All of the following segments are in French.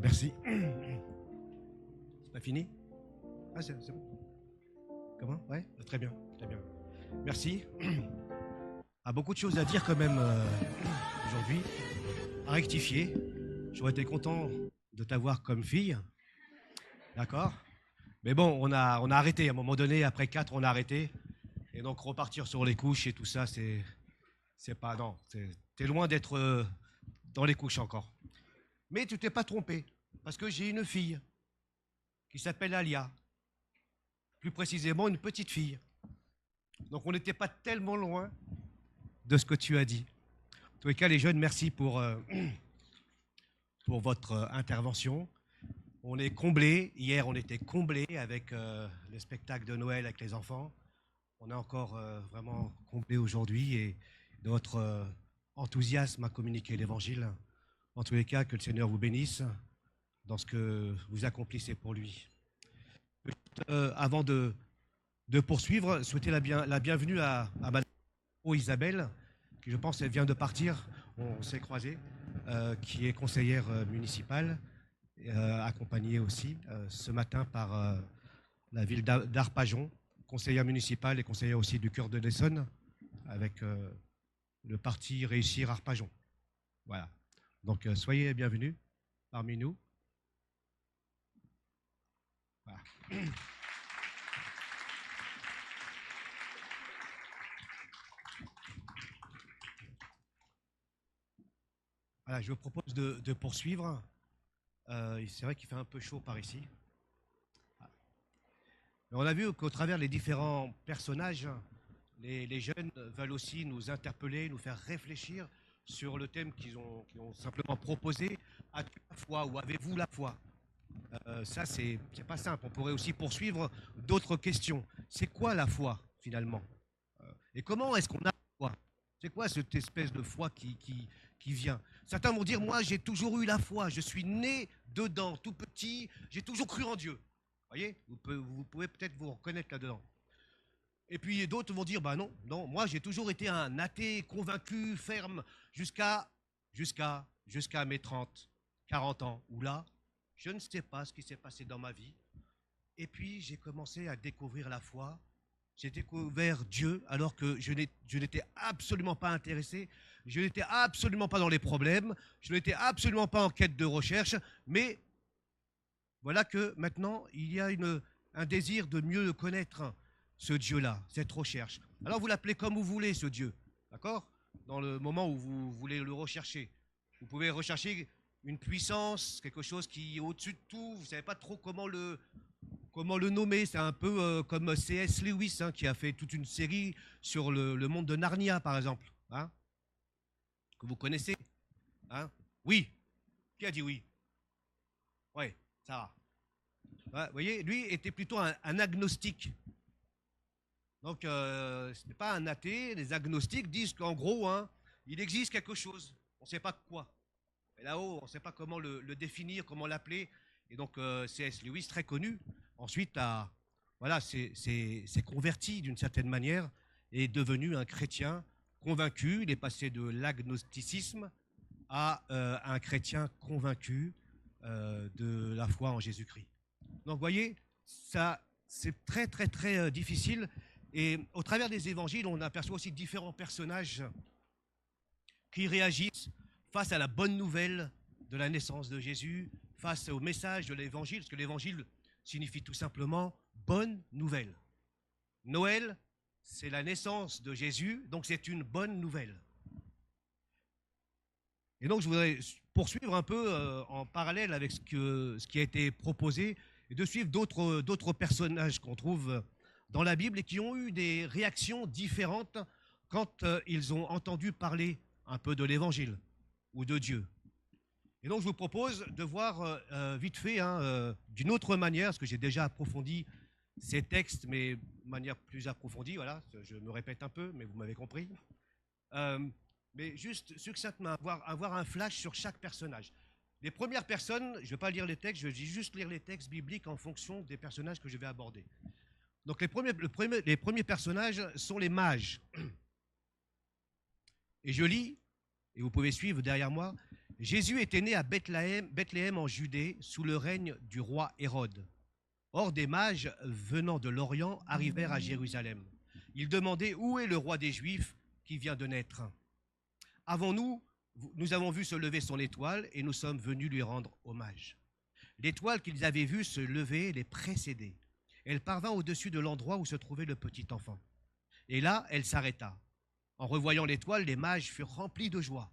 Merci. C'est pas fini? Ah, c'est bon. Comment? Ouais, très bien, très bien. Merci. Beaucoup de choses à dire quand même aujourd'hui, à rectifier. J'aurais été content de t'avoir comme fille, d'accord? Mais bon, on a arrêté à un moment donné, après 4, on a arrêté. Et donc repartir sur les couches et tout ça, c'est pas, non, t'es loin d'être dans les couches encore. Mais tu t'es pas trompé, parce que j'ai une fille qui s'appelle Alia, plus précisément une petite fille. Donc on n'était pas tellement loin de ce que tu as dit. En tous les cas, les jeunes, merci pour votre intervention. On est comblés. Hier, on était comblés avec le spectacle de Noël avec les enfants. On est encore vraiment comblés aujourd'hui et de votre enthousiasme à communiquer l'Évangile. En tous les cas, que le Seigneur vous bénisse dans ce que vous accomplissez pour lui. Avant de poursuivre, souhaiter la bienvenue à Madame Isabelle, qui je pense elle vient de partir, on s'est croisés, qui est conseillère municipale, accompagnée aussi ce matin par la ville d'Arpajon, conseillère municipale et conseillère aussi du cœur de l'Essonne, avec le parti Réussir Arpajon. Voilà. Donc soyez bienvenus parmi nous. Voilà. Voilà, je vous propose de poursuivre. C'est vrai qu'il fait un peu chaud par ici. Mais on a vu qu'au travers des différents personnages, les jeunes veulent aussi nous interpeller, nous faire réfléchir sur le thème qu'ils ont simplement proposé. As-tu la foi ou avez-vous la foi? Ça, c'est pas simple. On pourrait aussi poursuivre d'autres questions. C'est quoi la foi, finalement? Et comment est-ce qu'on a la foi? C'est quoi cette espèce de foi qui vient? Certains vont dire, moi, j'ai toujours eu la foi. Je suis né dedans, tout petit. J'ai toujours cru en Dieu. Vous voyez? Vous pouvez peut-être vous reconnaître là-dedans. Et puis d'autres vont dire, bah non, moi j'ai toujours été un athée convaincu, ferme, jusqu'à mes 30, 40 ans, où là, je ne sais pas ce qui s'est passé dans ma vie. Et puis j'ai commencé à découvrir la foi. J'ai découvert Dieu alors que je n'étais absolument pas intéressé, je n'étais absolument pas dans les problèmes, je n'étais absolument pas en quête de recherche, mais voilà que maintenant il y a un désir de mieux connaître ce Dieu-là, cette recherche. Alors vous l'appelez comme vous voulez, ce Dieu, d'accord? Dans le moment où vous voulez le rechercher. Vous pouvez rechercher une puissance, quelque chose qui est au-dessus de tout, vous ne savez pas trop comment le nommer. C'est un peu comme C.S. Lewis, hein, qui a fait toute une série sur le monde de Narnia, par exemple, hein, que vous connaissez. Hein? Oui. Qui a dit oui? Oui, Sarah. Ouais, vous voyez, lui était plutôt un agnostique. Donc, ce n'est pas un athée. Les agnostiques disent qu'en gros, hein, il existe quelque chose. On ne sait pas quoi. Et là-haut, on ne sait pas comment le définir, comment l'appeler. Et donc, C.S. Lewis, très connu, ensuite s'est converti d'une certaine manière et est devenu un chrétien convaincu. Il est passé de l'agnosticisme à un chrétien convaincu de la foi en Jésus-Christ. Donc, vous voyez, ça, c'est très, très, très difficile. Et au travers des évangiles, on aperçoit aussi différents personnages qui réagissent face à la bonne nouvelle de la naissance de Jésus, face au message de l'évangile, parce que l'évangile signifie tout simplement bonne nouvelle. Noël, c'est la naissance de Jésus, donc c'est une bonne nouvelle. Et donc je voudrais poursuivre un peu en parallèle avec ce qui a été proposé et de suivre d'autres personnages qu'on trouve dans la Bible et qui ont eu des réactions différentes quand ils ont entendu parler un peu de l'évangile ou de Dieu. Et donc je vous propose de voir vite fait, d'une autre manière, parce que j'ai déjà approfondi ces textes, mais de manière plus approfondie, voilà, je me répète un peu, mais vous m'avez compris. Mais juste succinctement, avoir un flash sur chaque personnage. Les premières personnes, je ne vais pas lire les textes, je vais juste lire les textes bibliques en fonction des personnages que je vais aborder. Donc les premiers personnages sont les mages. Et je lis, et vous pouvez suivre derrière moi, Jésus était né à Bethléem en Judée, sous le règne du roi Hérode. Or, des mages venant de l'Orient arrivèrent à Jérusalem. Ils demandaient où est le roi des Juifs qui vient de naître. Avons-nous, nous avons vu se lever son étoile et nous sommes venus lui rendre hommage. L'étoile qu'ils avaient vue se lever les précédait. Elle parvint au-dessus de l'endroit où se trouvait le petit enfant. Et là, elle s'arrêta. En revoyant l'étoile, les mages furent remplis de joie.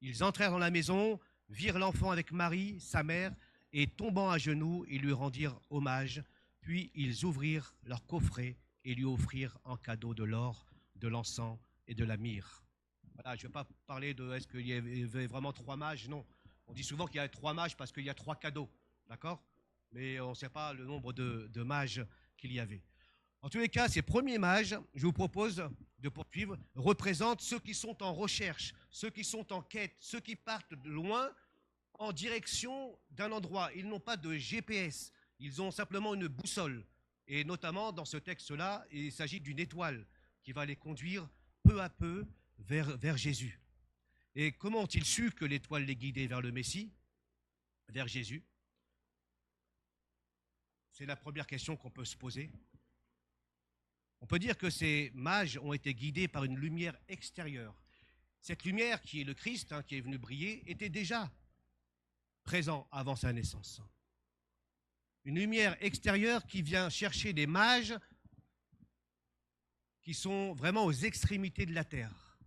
Ils entrèrent dans la maison, virent l'enfant avec Marie, sa mère, et tombant à genoux, ils lui rendirent hommage. Puis ils ouvrirent leur coffret et lui offrirent en cadeau de l'or, de l'encens et de la myrrhe. Voilà, je ne vais pas parler de est-ce qu'il y avait vraiment 3 mages, non. On dit souvent qu'il y a 3 mages parce qu'il y a 3 cadeaux, d'accord? Mais on ne sait pas le nombre de mages qu'il y avait. En tous les cas, ces premiers mages, je vous propose de poursuivre, représentent ceux qui sont en recherche, ceux qui sont en quête, ceux qui partent de loin en direction d'un endroit. Ils n'ont pas de GPS, ils ont simplement une boussole. Et notamment dans ce texte-là, il s'agit d'une étoile qui va les conduire peu à peu vers Jésus. Et comment ont-ils su que l'étoile les guidait vers le Messie, vers Jésus? C'est la première question qu'on peut se poser. On peut dire que ces mages ont été guidés par une lumière extérieure. Cette lumière, qui est le Christ, qui est venu briller, était déjà présent avant sa naissance. Une lumière extérieure qui vient chercher des mages qui sont vraiment aux extrémités de la terre.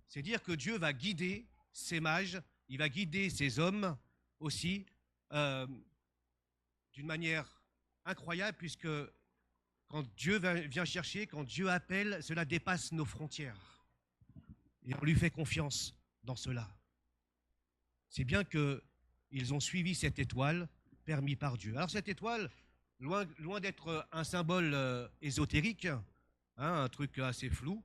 C'est dire que Dieu va guider ces mages, il va guider ces hommes aussi d'une manière incroyable, puisque quand Dieu vient chercher, quand Dieu appelle, cela dépasse nos frontières. Et on lui fait confiance dans cela. C'est bien qu'ils ont suivi cette étoile permis par Dieu. Alors cette étoile, loin d'être un symbole ésotérique, un truc assez flou,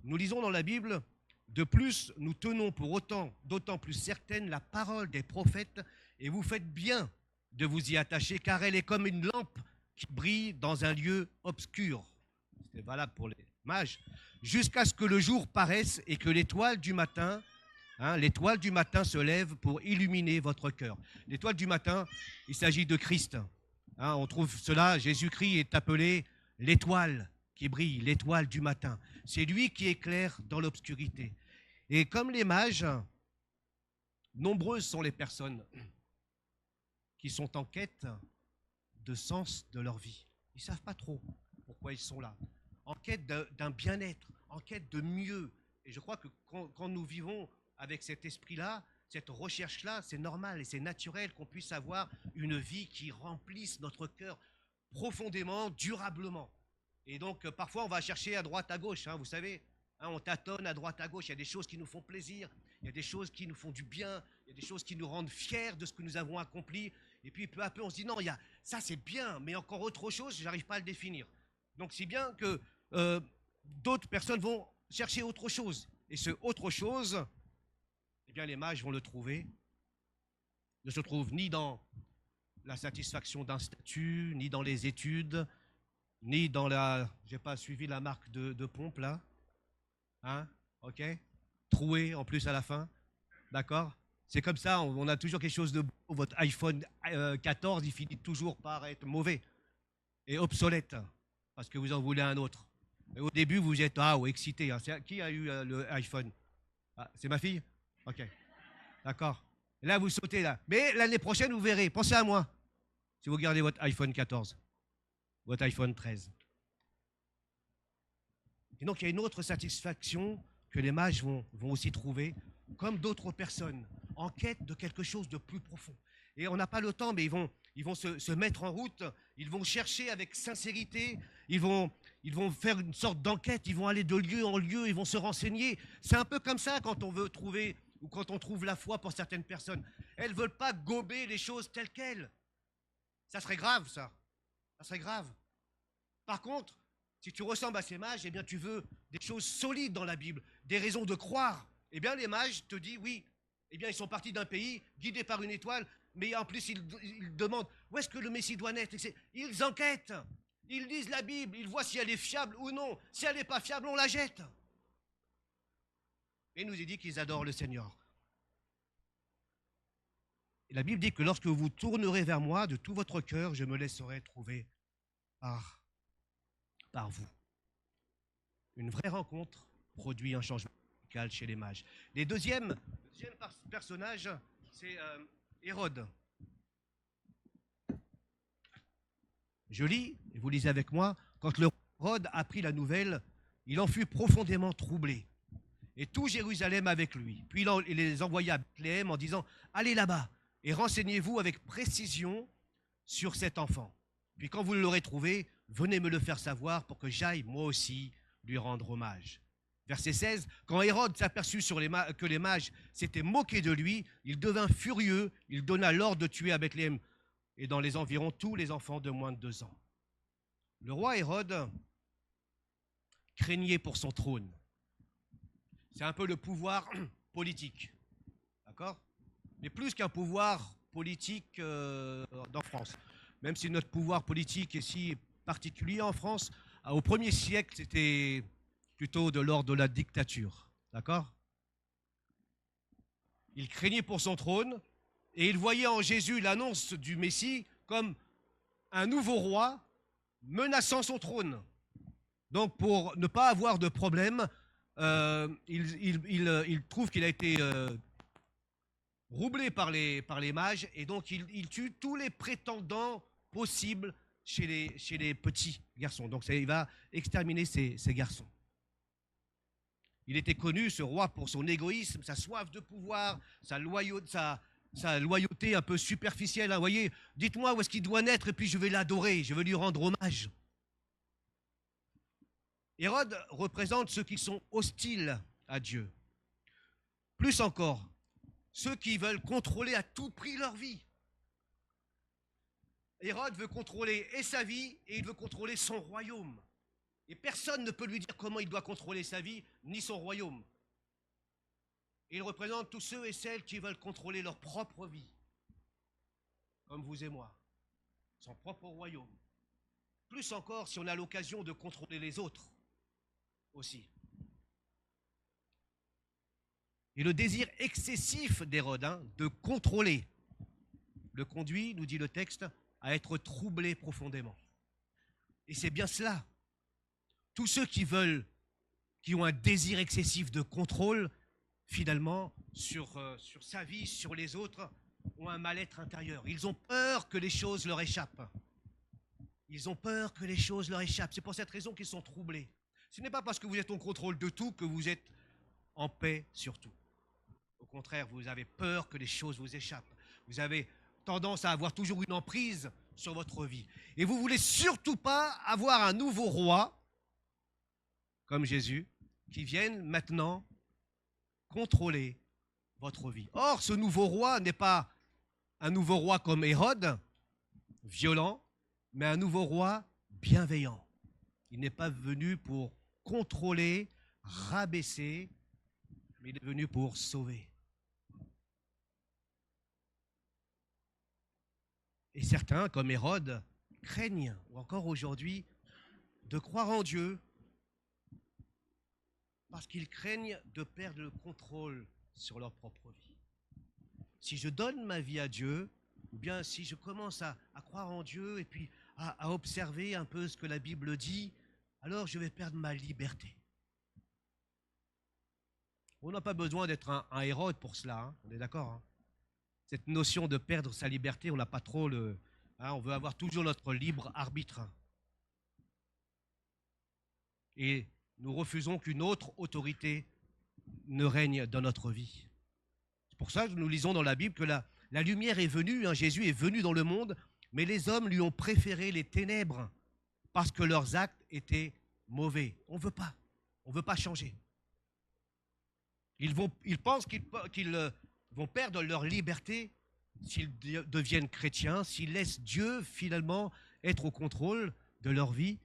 nous lisons dans la Bible, de plus, nous tenons pour d'autant plus certaine la parole des prophètes, et vous faites bien de vous y attacher, car elle est comme une lampe qui brille dans un lieu obscur. C'est valable pour les mages. Jusqu'à ce que le jour paraisse et que l'étoile du matin se lève pour illuminer votre cœur. L'étoile du matin, il s'agit de Christ. On trouve cela, Jésus-Christ est appelé l'étoile qui brille, l'étoile du matin. C'est lui qui éclaire dans l'obscurité. Et comme les mages, nombreuses sont les personnes qui sont en quête de sens de leur vie. Ils ne savent pas trop pourquoi ils sont là. En quête d'un bien-être, en quête de mieux. Et je crois que quand nous vivons avec cet esprit-là, cette recherche-là, c'est normal et c'est naturel qu'on puisse avoir une vie qui remplisse notre cœur profondément, durablement. Et donc, parfois, on va chercher à droite, à gauche, vous savez. On tâtonne à droite, à gauche. Il y a des choses qui nous font plaisir, il y a des choses qui nous font du bien, il y a des choses qui nous rendent fiers de ce que nous avons accompli. Et puis, peu à peu, on se dit, non, ça c'est bien, mais encore autre chose, je n'arrive pas à le définir. Donc, c'est bien que d'autres personnes vont chercher autre chose. Et ce autre chose, eh bien, les mages vont le trouver. Ne se trouve ni dans la satisfaction d'un statut, ni dans les études, ni dans la... J'ai pas suivi la marque de pompe, là. Ok. Troué, en plus, à la fin. D'accord. C'est comme ça, on a toujours quelque chose de beau. Votre iPhone 14, il finit toujours par être mauvais et obsolète, parce que vous en voulez un autre. Et au début, vous êtes excité. Qui a eu le iPhone? C'est ma fille? Ok. D'accord. Et là, vous sautez là. Mais l'année prochaine, vous verrez. Pensez à moi. Si vous gardez votre iPhone 14, votre iPhone 13. Et donc, il y a une autre satisfaction que les mages vont aussi trouver, comme d'autres personnes, en quête de quelque chose de plus profond. Et on n'a pas le temps, mais ils vont se mettre en route, ils vont chercher avec sincérité, ils vont faire une sorte d'enquête, ils vont aller de lieu en lieu, ils vont se renseigner. C'est un peu comme ça quand on veut trouver, ou quand on trouve la foi pour certaines personnes. Elles ne veulent pas gober les choses telles quelles. Ça serait grave, ça. Ça serait grave. Par contre, si tu ressembles à ces mages, eh bien, tu veux des choses solides dans la Bible, des raisons de croire. Eh bien, les mages te disent oui. Eh bien, ils sont partis d'un pays, guidés par une étoile, mais en plus, ils demandent où est-ce que le Messie doit naître. Ils enquêtent, ils lisent la Bible, ils voient si elle est fiable ou non. Si elle n'est pas fiable, on la jette. Et il nous est dit qu'ils adorent le Seigneur. la Bible dit que lorsque vous tournerez vers moi de tout votre cœur, je me laisserai trouver par vous. Une vraie rencontre produit un changement radical chez les mages. Le deuxième personnage, c'est Hérode. Je lis, et vous lisez avec moi, quand le roi Hérode apprit la nouvelle, il en fut profondément troublé. Et tout Jérusalem avec lui. Puis il les envoya à Bethléem en disant « Allez là-bas et renseignez-vous avec précision sur cet enfant. Puis quand vous l'aurez trouvé, venez me le faire savoir pour que j'aille moi aussi lui rendre hommage. » Verset 16, quand Hérode s'aperçut que les mages s'étaient moqués de lui, il devint furieux, il donna l'ordre de tuer à Bethléem et dans les environs tous les enfants de moins de 2 ans. Le roi Hérode craignait pour son trône. C'est un peu le pouvoir politique, d'accord? Mais plus qu'un pouvoir politique en France. Même si notre pouvoir politique est si particulier en France, au 1er siècle, c'était plutôt de l'ordre de la dictature, d'accord? Il craignait pour son trône et il voyait en Jésus l'annonce du Messie comme un nouveau roi menaçant son trône. Donc pour ne pas avoir de problème, il trouve qu'il a été roublé par les mages et donc il tue tous les prétendants possibles chez les petits garçons. Donc il va exterminer ces garçons. Il était connu, ce roi, pour son égoïsme, sa soif de pouvoir, sa loyauté un peu superficielle. Vous voyez, dites-moi où est-ce qu'il doit naître et puis je vais l'adorer, je vais lui rendre hommage. Hérode représente ceux qui sont hostiles à Dieu. Plus encore, ceux qui veulent contrôler à tout prix leur vie. Hérode veut contrôler et sa vie et il veut contrôler son royaume. Et personne ne peut lui dire comment il doit contrôler sa vie ni son royaume. Et il représente tous ceux et celles qui veulent contrôler leur propre vie, comme vous et moi, son propre royaume. Plus encore si on a l'occasion de contrôler les autres aussi. Et le désir excessif d'Hérode de contrôler le conduit, nous dit le texte, à être troublé profondément. Et c'est bien cela. Tous ceux qui ont un désir excessif de contrôle, finalement, sur sa vie, sur les autres, ont un mal-être intérieur. Ils ont peur que les choses leur échappent. Ils ont peur que les choses leur échappent. C'est pour cette raison qu'ils sont troublés. Ce n'est pas parce que vous êtes en contrôle de tout que vous êtes en paix sur tout. Au contraire, vous avez peur que les choses vous échappent. Vous avez tendance à avoir toujours une emprise sur votre vie. Et vous ne voulez surtout pas avoir un nouveau roi, comme Jésus, qui vienne maintenant contrôler votre vie. Or, ce nouveau roi n'est pas un nouveau roi comme Hérode, violent, mais un nouveau roi bienveillant. Il n'est pas venu pour contrôler, rabaisser, mais il est venu pour sauver. Et certains, comme Hérode, craignent, ou encore aujourd'hui, de croire en Dieu parce qu'ils craignent de perdre le contrôle sur leur propre vie. Si je donne ma vie à Dieu, ou bien si je commence à croire en Dieu et puis à observer un peu ce que la Bible dit, alors je vais perdre ma liberté. On n'a pas besoin d'être un Hérode pour cela, on est d'accord, Cette notion de perdre sa liberté, on n'a pas trop on veut avoir toujours notre libre arbitre. Et nous refusons qu'une autre autorité ne règne dans notre vie. C'est pour ça que nous lisons dans la Bible que la lumière est venue, Jésus est venu dans le monde, mais les hommes lui ont préféré les ténèbres parce que leurs actes étaient mauvais. On ne veut pas changer. Ils pensent qu'ils vont perdre leur liberté s'ils deviennent chrétiens, s'ils laissent Dieu finalement être au contrôle de leur vie,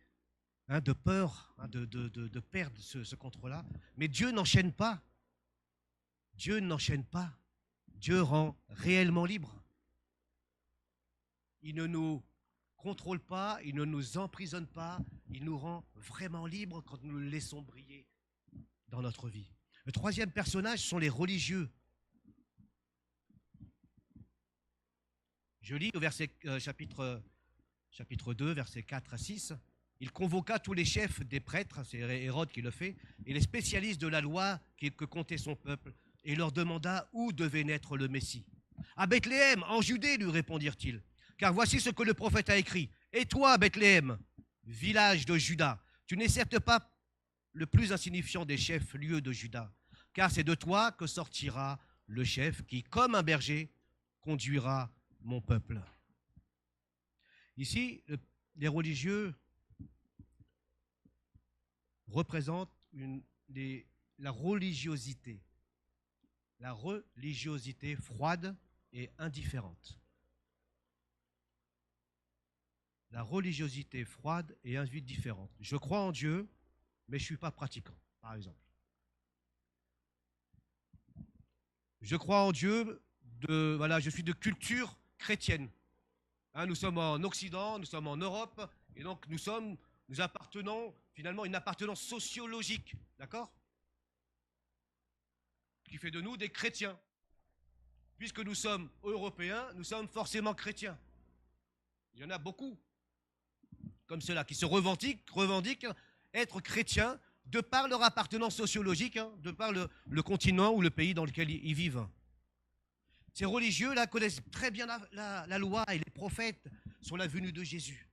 de peur de perdre ce contrôle-là. Mais Dieu n'enchaîne pas. Dieu n'enchaîne pas. Dieu rend réellement libres. Il ne nous contrôle pas, il ne nous emprisonne pas, il nous rend vraiment libres quand nous le laissons briller dans notre vie. Le troisième personnage sont les religieux. Je lis au chapitre 2, versets 4 à 6. Il convoqua tous les chefs des prêtres, c'est Hérode qui le fait, et les spécialistes de la loi que comptait son peuple, et leur demanda où devait naître le Messie. À Bethléem, en Judée, lui répondirent-ils, car voici ce que le prophète a écrit. Et toi, Bethléem, village de Juda, tu n'es certes pas le plus insignifiant des chefs-lieux de Juda, car c'est de toi que sortira le chef qui, comme un berger, conduira mon peuple. Ici, les religieux représentent la religiosité froide et indifférente. La religiosité froide et indifférente. Je crois en Dieu, mais je ne suis pas pratiquant, par exemple. Je crois en Dieu, je suis de culture chrétienne. Hein, nous sommes en Occident, nous sommes en Europe, et donc nous appartenons finalement à une appartenance sociologique, d'accord? Qui fait de nous des chrétiens. Puisque nous sommes européens, nous sommes forcément chrétiens. Il y en a beaucoup comme cela qui se revendiquent être chrétiens de par leur appartenance sociologique, hein, de par le continent ou le pays dans lequel ils vivent. Ces religieux-là connaissent très bien la loi et les prophètes sur la venue de Jésus.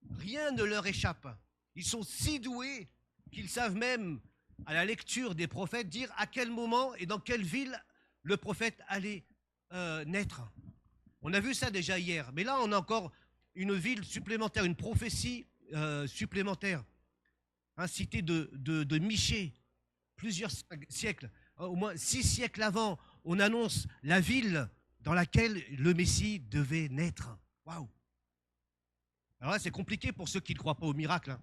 Rien ne leur échappe. Ils sont si doués qu'ils savent même, à la lecture des prophètes, dire à quel moment et dans quelle ville le prophète allait naître. On a vu ça déjà hier, mais là on a encore une ville supplémentaire, une prophétie supplémentaire. Hein, cité de Michée, plusieurs siècles, au moins 6 siècles avant, on annonce la ville dans laquelle le Messie devait naître. Waouh! Alors là, c'est compliqué pour ceux qui ne croient pas au miracle. Hein.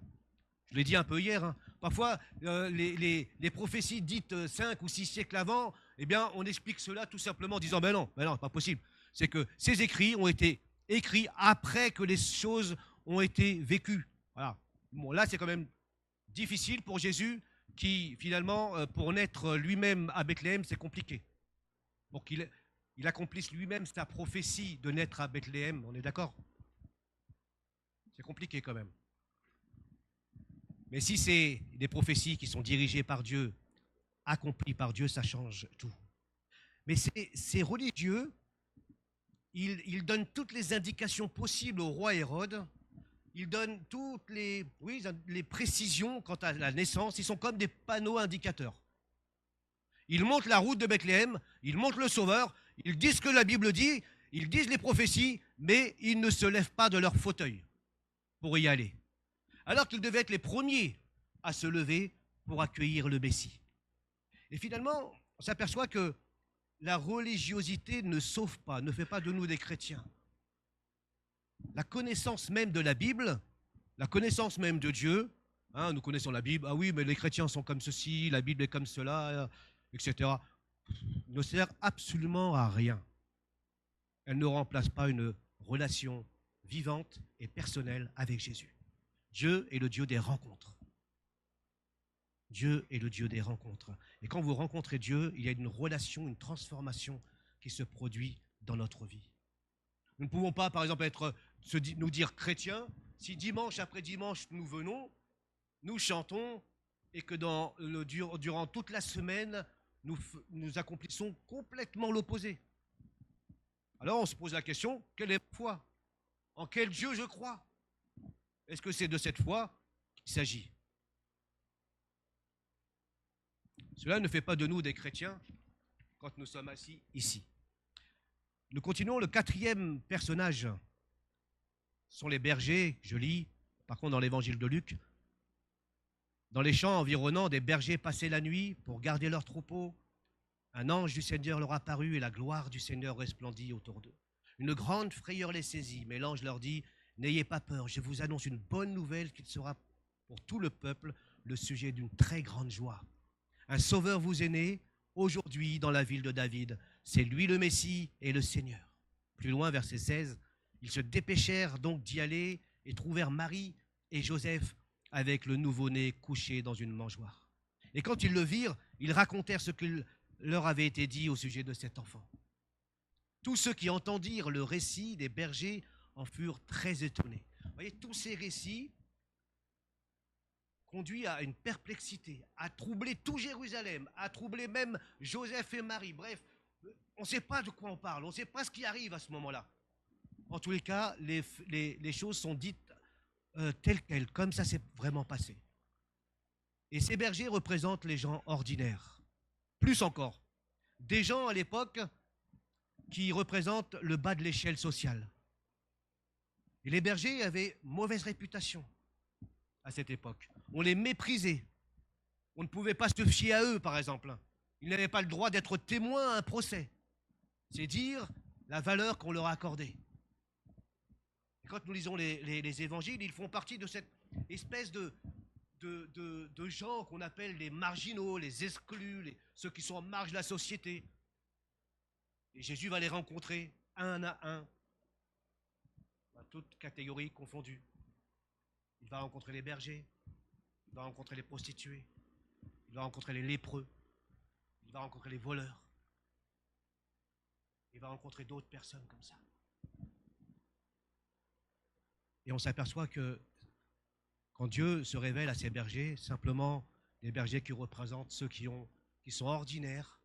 Je l'ai dit un peu hier. Hein. Parfois, les prophéties dites 5 ou 6 siècles avant, eh bien, on explique cela tout simplement en disant, ben non, pas possible. C'est que ces écrits ont été écrits après que les choses ont été vécues. Voilà. Bon, là, c'est quand même difficile pour Jésus qui, finalement, pour naître lui-même à Bethléem, c'est compliqué. Pour qu'il accomplisse lui-même sa prophétie de naître à Bethléem, on est d'accord? C'est compliqué quand même. Mais si c'est des prophéties qui sont dirigées par Dieu, accomplies par Dieu, ça change tout. Mais ces religieux, ils donnent toutes les indications possibles au roi Hérode. Ils donnent toutes les précisions quant à la naissance. Ils sont comme des panneaux indicateurs. Ils montrent la route de Bethléem, ils montrent le Sauveur, ils disent ce que la Bible dit, ils disent les prophéties, mais ils ne se lèvent pas de leur fauteuil pour y aller. Alors qu'ils devaient être les premiers à se lever pour accueillir le Messie. Et finalement, on s'aperçoit que la religiosité ne sauve pas, ne fait pas de nous des chrétiens. La connaissance même de la Bible, la connaissance même de Dieu, hein, nous connaissons la Bible, ah oui, mais les chrétiens sont comme ceci, la Bible est comme cela, etc., ne sert absolument à rien. Elle ne remplace pas une relation vivante et personnelle avec Jésus. Dieu est le Dieu des rencontres. Dieu est le Dieu des rencontres. Et quand vous rencontrez Dieu, il y a une relation, une transformation qui se produit dans notre vie. Nous ne pouvons pas, par exemple, nous dire chrétiens si dimanche après dimanche nous venons, nous chantons et que durant toute la semaine, nous accomplissons complètement l'opposé. Alors on se pose la question, quelle est ma foi? En quel Dieu je crois? Est-ce que c'est de cette foi qu'il s'agit? Cela ne fait pas de nous des chrétiens quand nous sommes assis ici. Nous continuons, le 4e personnage sont les bergers, je lis, par contre dans l'évangile de Luc. Dans les champs environnants, des bergers passaient la nuit pour garder leurs troupeaux. Un ange du Seigneur leur apparut et la gloire du Seigneur resplendit autour d'eux. Une grande frayeur les saisit, mais l'ange leur dit, « N'ayez pas peur, je vous annonce une bonne nouvelle qui sera pour tout le peuple le sujet d'une très grande joie. Un sauveur vous est né aujourd'hui dans la ville de David. C'est lui le Messie et le Seigneur. » Plus loin, verset 16, ils se dépêchèrent donc d'y aller et trouvèrent Marie et Joseph avec le nouveau-né couché dans une mangeoire. Et quand ils le virent, ils racontèrent ce qu'il leur avait été dit au sujet de cet enfant. Tous ceux qui entendirent le récit des bergers en furent très étonnés. Vous voyez, tous ces récits conduisent à une perplexité, à troubler tout Jérusalem, à troubler même Joseph et Marie. Bref, on ne sait pas de quoi on parle, on ne sait pas ce qui arrive à ce moment-là. En tous les cas, les choses sont dites telles quelles, comme ça s'est vraiment passé. Et ces bergers représentent les gens ordinaires. Plus encore, des gens à l'époque qui représentent le bas de l'échelle sociale. Et les bergers avaient mauvaise réputation à cette époque. On les méprisait. On ne pouvait pas se fier à eux, par exemple. Ils n'avaient pas le droit d'être témoins à un procès. C'est dire la valeur qu'on leur a accordée. Et quand nous lisons les évangiles, ils font partie de cette espèce de gens qu'on appelle les marginaux, les exclus, ceux qui sont en marge de la société. Et Jésus va les rencontrer un à un, toutes catégories confondues. Il va rencontrer les bergers, il va rencontrer les prostituées, il va rencontrer les lépreux, il va rencontrer les voleurs, il va rencontrer d'autres personnes comme ça. Et on s'aperçoit que quand Dieu se révèle à ces bergers, simplement des bergers qui représentent ceux qui sont ordinaires,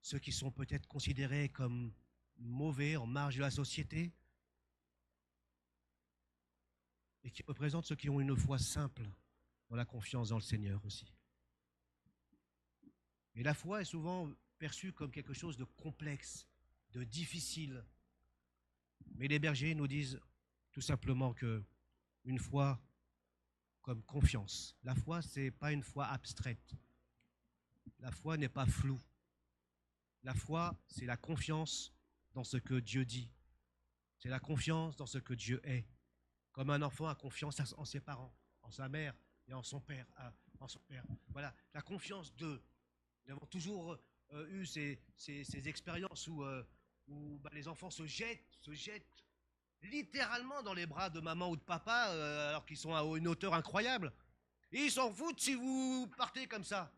ceux qui sont peut-être considérés comme mauvais, en marge de la société, et qui représentent ceux qui ont une foi simple dans la confiance dans le Seigneur aussi. Et la foi est souvent perçue comme quelque chose de complexe, de difficile. Mais les bergers nous disent tout simplement qu'une foi comme confiance. La foi, ce n'est pas une foi abstraite. La foi n'est pas floue. La foi, c'est la confiance dans ce que Dieu dit. C'est la confiance dans ce que Dieu est. Comme un enfant a confiance en ses parents, en sa mère et en son père. Voilà, la confiance d'eux. Nous avons toujours eu ces expériences où les enfants se jettent littéralement dans les bras de maman ou de papa alors qu'ils sont à une hauteur incroyable. Et ils s'en foutent si vous partez comme ça.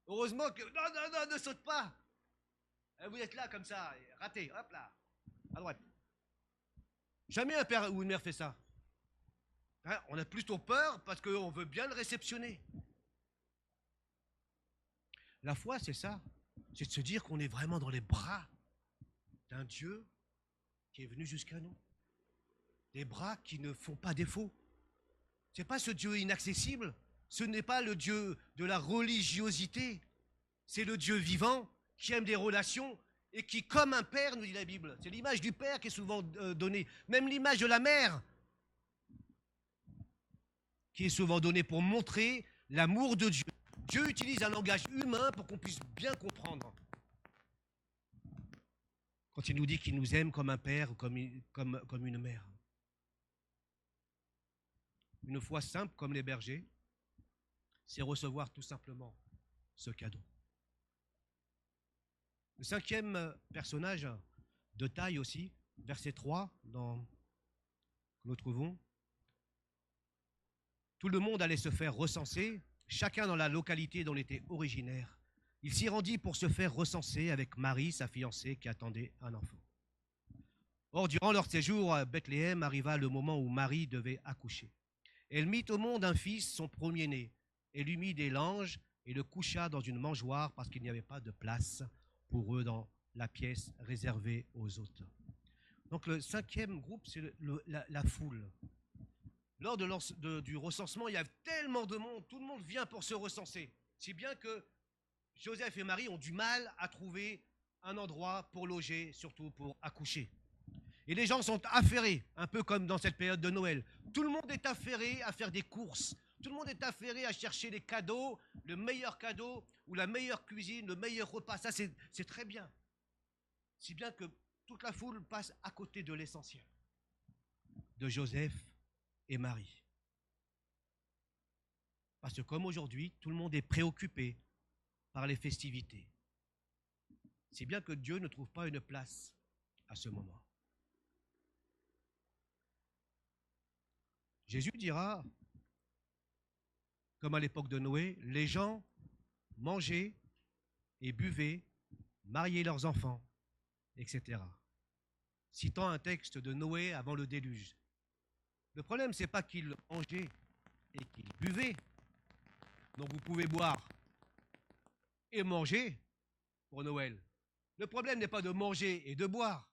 Heureusement que... Non, ne saute pas. Vous êtes là comme ça, raté, hop là, à droite. Jamais un père ou une mère fait ça. Hein, on a plutôt peur parce qu'on veut bien le réceptionner. La foi, c'est ça. C'est de se dire qu'on est vraiment dans les bras d'un Dieu qui est venu jusqu'à nous. Des bras qui ne font pas défaut. Ce n'est pas ce Dieu inaccessible. Ce n'est pas le Dieu de la religiosité. C'est le Dieu vivant qui aime des relations et qui, comme un père, nous dit la Bible. C'est l'image du père qui est souvent donnée. Même l'image de la mère qui est souvent donnée pour montrer l'amour de Dieu. Dieu utilise un langage humain pour qu'on puisse bien comprendre. Quand il nous dit qu'il nous aime comme un père ou comme une mère. Une foi simple comme les bergers, c'est recevoir tout simplement ce cadeau. Le cinquième personnage de taille aussi, verset 3, que nous trouvons. Tout le monde allait se faire recenser, chacun dans la localité dont il était originaire. Il s'y rendit pour se faire recenser avec Marie, sa fiancée, qui attendait un enfant. Or, durant leur séjour à Bethléem, arriva le moment où Marie devait accoucher. Elle mit au monde un fils, son premier-né. Elle lui mit des langes et le coucha dans une mangeoire parce qu'il n'y avait pas de place pour eux dans la pièce réservée aux hôtes. Donc le cinquième groupe, c'est la foule. Lors du recensement, il y a tellement de monde, tout le monde vient pour se recenser. Si bien que Joseph et Marie ont du mal à trouver un endroit pour loger, surtout pour accoucher. Et les gens sont affairés, un peu comme dans cette période de Noël. Tout le monde est affairé à faire des courses. Tout le monde est affairé à chercher les cadeaux, le meilleur cadeau ou la meilleure cuisine, le meilleur repas. Ça, c'est très bien. Si bien que toute la foule passe à côté de l'essentiel, de Joseph et Marie. Parce que comme aujourd'hui, tout le monde est préoccupé par les festivités. C'est bien que Dieu ne trouve pas une place à ce moment. Jésus dira, comme à l'époque de Noé, les gens mangeaient et buvaient, mariaient leurs enfants, etc. citant un texte de Noé avant le déluge. Le problème, c'est pas qu'il mangeait et qu'il buvait. Donc vous pouvez boire et manger pour Noël. Le problème n'est pas de manger et de boire.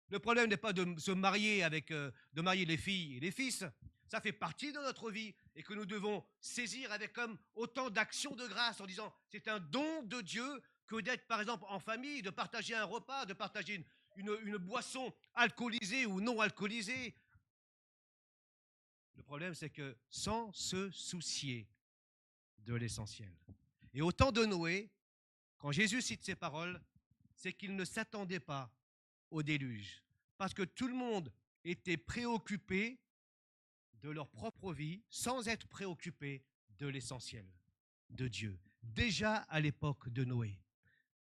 Le problème n'est pas de se marier de marier les filles et les fils. Ça fait partie de notre vie et que nous devons saisir avec comme autant d'actions de grâce en disant c'est un don de Dieu que d'être par exemple en famille, de partager un repas, de partager une boisson alcoolisée ou non alcoolisée. Le problème c'est que sans se soucier de l'essentiel. Et au temps de Noé, quand Jésus cite ces paroles, c'est qu'il ne s'attendait pas au déluge. Parce que tout le monde était préoccupé de leur propre vie sans être préoccupé de l'essentiel, de Dieu. Déjà à l'époque de Noé.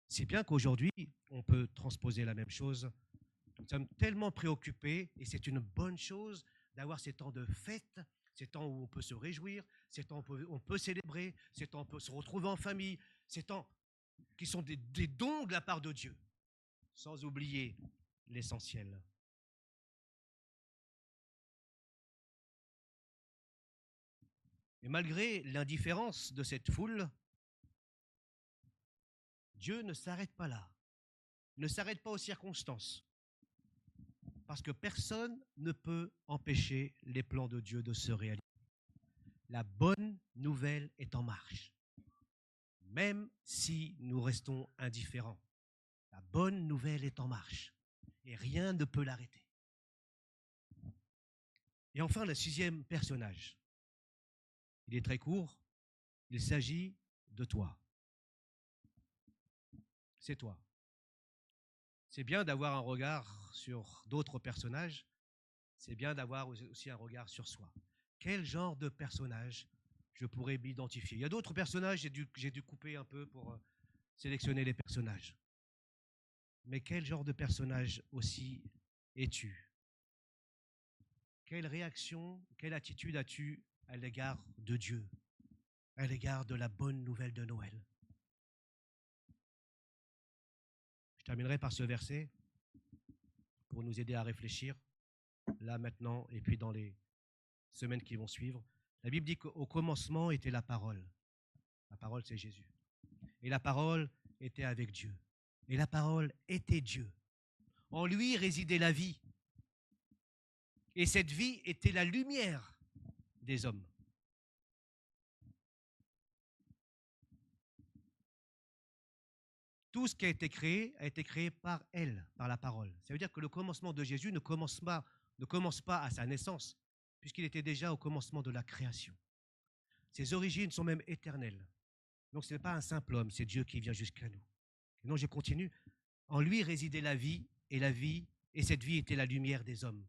Si bien qu'aujourd'hui, on peut transposer la même chose. Nous sommes tellement préoccupés, et c'est une bonne chose d'avoir ces temps de fête, ces temps où on peut se réjouir, ces temps où on peut célébrer, ces temps où on peut se retrouver en famille, ces temps qui sont des dons de la part de Dieu, sans oublier l'essentiel. Et malgré l'indifférence de cette foule, Dieu ne s'arrête pas là, ne s'arrête pas aux circonstances, parce que personne ne peut empêcher les plans de Dieu de se réaliser. La bonne nouvelle est en marche, même si nous restons indifférents. La bonne nouvelle est en marche, et rien ne peut l'arrêter. Et enfin, le 6e personnage. Il est très court, il s'agit de toi. C'est toi. C'est bien d'avoir un regard sur d'autres personnages, c'est bien d'avoir aussi un regard sur soi. Quel genre de personnage je pourrais m'identifier? Il y a d'autres personnages, j'ai dû couper un peu pour sélectionner les personnages. Mais quel genre de personnage aussi es-tu? Quelle réaction, quelle attitude as-tu à l'égard de Dieu, à l'égard de la bonne nouvelle de Noël? Je terminerai par ce verset pour nous aider à réfléchir, là, maintenant, et puis dans les semaines qui vont suivre. La Bible dit qu'au commencement était la parole. La parole, c'est Jésus. Et la parole était avec Dieu. Et la parole était Dieu. En lui résidait la vie. Et cette vie était la lumière des hommes. Tout ce qui a été créé par elle, par la parole. Ça veut dire que le commencement de Jésus ne commence pas à sa naissance, puisqu'il était déjà au commencement de la création. Ses origines sont même éternelles. Donc ce n'est pas un simple homme, c'est Dieu qui vient jusqu'à nous. Et non, je continue. En lui résidait la vie, et cette vie était la lumière des hommes.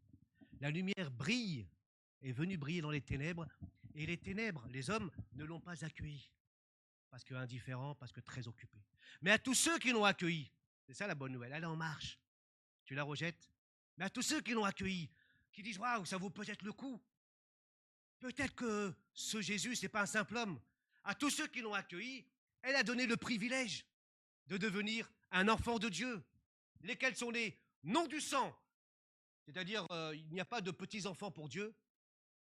La lumière brille, est venue briller dans les ténèbres, et les ténèbres, les hommes, ne l'ont pas accueilli. Parce que indifférent, parce que très occupé. Mais à tous ceux qui l'ont accueilli, c'est ça la bonne nouvelle, elle est en marche. Tu la rejettes, mais à tous ceux qui l'ont accueilli, qui disent waouh, ça vaut peut-être le coup. Peut-être que ce Jésus, ce n'est pas un simple homme. À tous ceux qui l'ont accueilli, elle a donné le privilège de devenir un enfant de Dieu, lesquels sont nés non du sang, c'est-à-dire il n'y a pas de petits-enfants pour Dieu,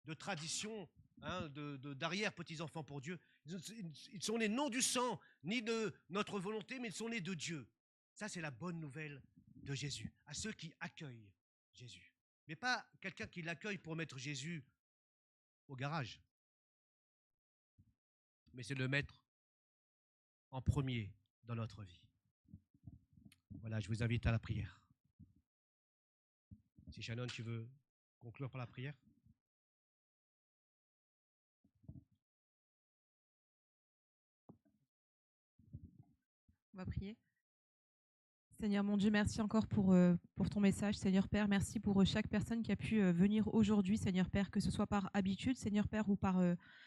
de tradition, d'arrière-petits-enfants pour Dieu. Ils sont nés non du sang, ni de notre volonté, mais ils sont nés de Dieu. Ça, c'est la bonne nouvelle de Jésus, à ceux qui accueillent Jésus. Mais pas quelqu'un qui l'accueille pour mettre Jésus au garage. Mais c'est le mettre en premier dans notre vie. Voilà, je vous invite à la prière. Si Shannon, tu veux conclure par la prière. On va prier. Seigneur mon Dieu, merci encore pour ton message, Seigneur Père. Merci pour chaque personne qui a pu venir aujourd'hui, Seigneur Père, que ce soit par habitude, Seigneur Père, ou par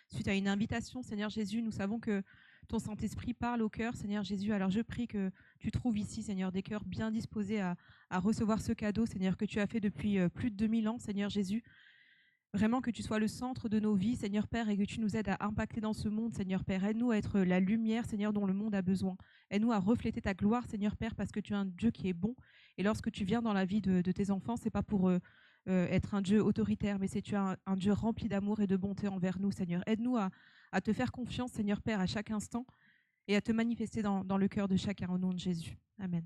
suite à une invitation, Seigneur Jésus. Nous savons que ton Saint-Esprit parle au cœur, Seigneur Jésus. Alors je prie que tu trouves ici, Seigneur, des cœurs bien disposés à recevoir ce cadeau, Seigneur, que tu as fait depuis plus de 2000 ans, Seigneur Jésus. Vraiment que tu sois le centre de nos vies, Seigneur Père, et que tu nous aides à impacter dans ce monde, Seigneur Père. Aide-nous à être la lumière, Seigneur, dont le monde a besoin. Aide-nous à refléter ta gloire, Seigneur Père, parce que tu es un Dieu qui est bon. Et lorsque tu viens dans la vie de tes enfants, c'est pas pour être un Dieu autoritaire, mais c'est tu es un Dieu rempli d'amour et de bonté envers nous, Seigneur. Aide-nous à te faire confiance, Seigneur Père, à chaque instant et à te manifester dans le cœur de chacun au nom de Jésus. Amen.